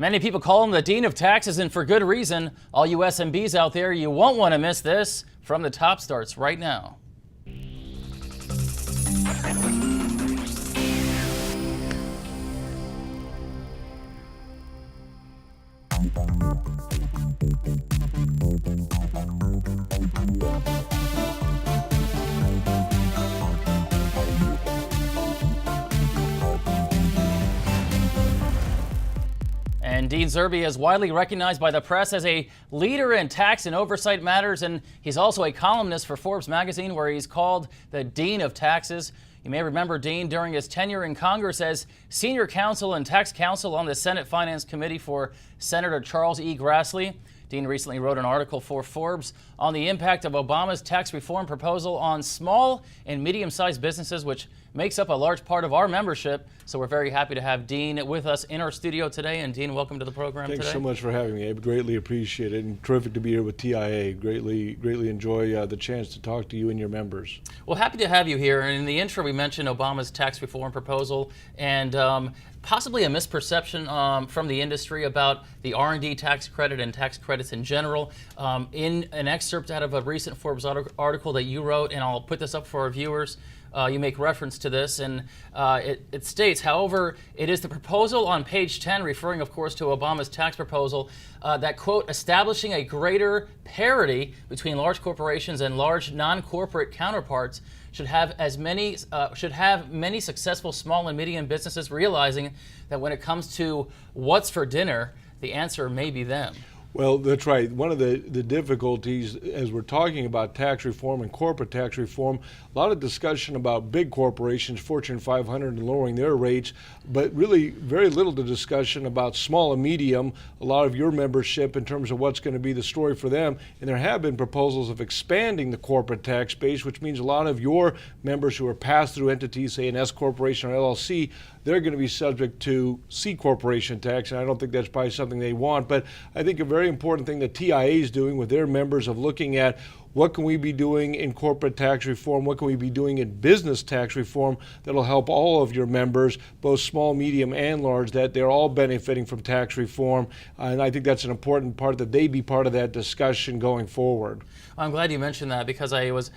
Many people call him the Dean of Taxes, and for good reason. All you SMBs out there, you won't want to miss this. From the Top starts right now. And Dean Zerbe is widely recognized by the press as a leader in tax and oversight matters, and he's also a columnist for Forbes magazine, where he's called the Dean of Taxes. You may remember Dean during his tenure in Congress as senior counsel and tax counsel on the Senate Finance Committee for Senator Charles E. Grassley. Dean recently wrote an article for Forbes on the impact of Obama's tax reform proposal on small and medium-sized businesses, which makes up a large part of our membership. So we're very happy to have Dean with us in our studio today. And Dean, welcome to the program today. Thanks so much for having me, Abe. Greatly appreciate it, and terrific to be here with TIA. Greatly enjoy the chance to talk to you and your members. Well, happy to have you here. And in the intro, we mentioned Obama's tax reform proposal and possibly a misperception from the industry about the R&D tax credit and tax credits in general. In an excerpt out of a recent Forbes article that you wrote, and I'll put this up for our viewers, you make reference to this, and it states, however, it is the proposal on page 10, referring, of course, to Obama's tax proposal, that, quote, establishing a greater parity between large corporations and large non-corporate counterparts should have many successful small and medium businesses realizing that when it comes to what's for dinner, the answer may be them. Well, that's right. One of the difficulties as we're talking about tax reform and corporate tax reform, a lot of discussion about big corporations, Fortune 500, and lowering their rates, but really very little to discussion about small and medium, a lot of your membership in terms of what's going to be the story for them. And there have been proposals of expanding the corporate tax base, which means a lot of your members who are pass-through entities, say an S corporation or LLC, they're going to be subject to C corporation tax, and I don't think that's probably something they want. But I think a very important thing that TIA is doing with their members of looking at what can we be doing in corporate tax reform, what can we be doing in business tax reform that'll help all of your members, both small, medium, and large, that they're all benefiting from tax reform. And I think that's an important part, that they be part of that discussion going forward. I'm glad you mentioned that, because I was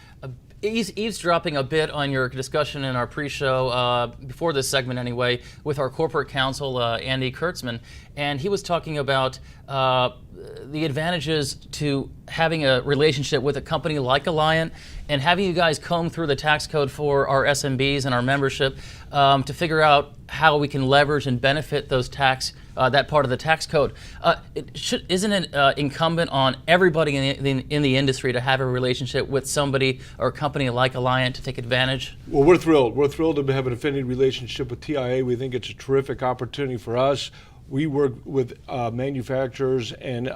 eavesdropping a bit on your discussion in our pre-show, before this segment anyway, with our corporate counsel, Andy Kurtzman, and he was talking about the advantages to having a relationship with a company like Alliant and having you guys comb through the tax code for our SMBs and our membership to figure out how we can leverage and benefit those that part of the tax code. Isn't it incumbent on everybody in the industry to have a relationship with somebody or a company like Alliant to take advantage? Well, we're thrilled. We're thrilled to have an affinity relationship with TIA. We think it's a terrific opportunity for us. We work with manufacturers and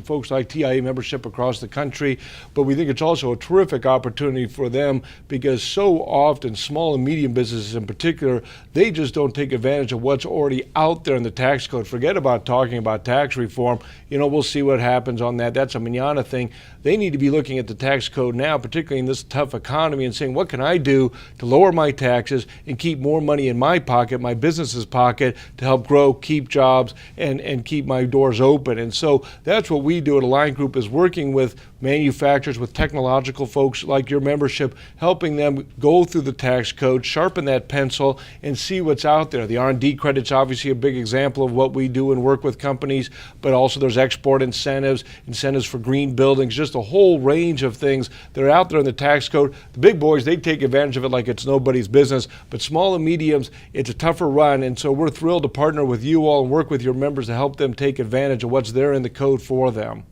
folks like TIA membership across the country, but we think it's also a terrific opportunity for them, because so often small and medium businesses in particular, they just don't take advantage of what's already out there in the tax code. Forget about talking about tax reform. You know, we'll see what happens on that. That's a manana thing. They need to be looking at the tax code now, particularly in this tough economy, and saying, what can I do to lower my taxes and keep more money in my pocket, my business's pocket, to help grow, keep jobs, and keep my doors open. And so that's what we do at Alliant Group, is working with manufacturers, with technological folks like your membership, helping them go through the tax code, sharpen that pencil, and see what's out there. The R&D credit's obviously a big example of what we do and work with companies, but also there's export incentives for green buildings, just a whole range of things that are out there in the tax code. The big boys, they take advantage of it like it's nobody's business, but small and mediums, it's a tougher run. And so we're thrilled to partner with you all and work with your members to help them take advantage of what's there in the code for them.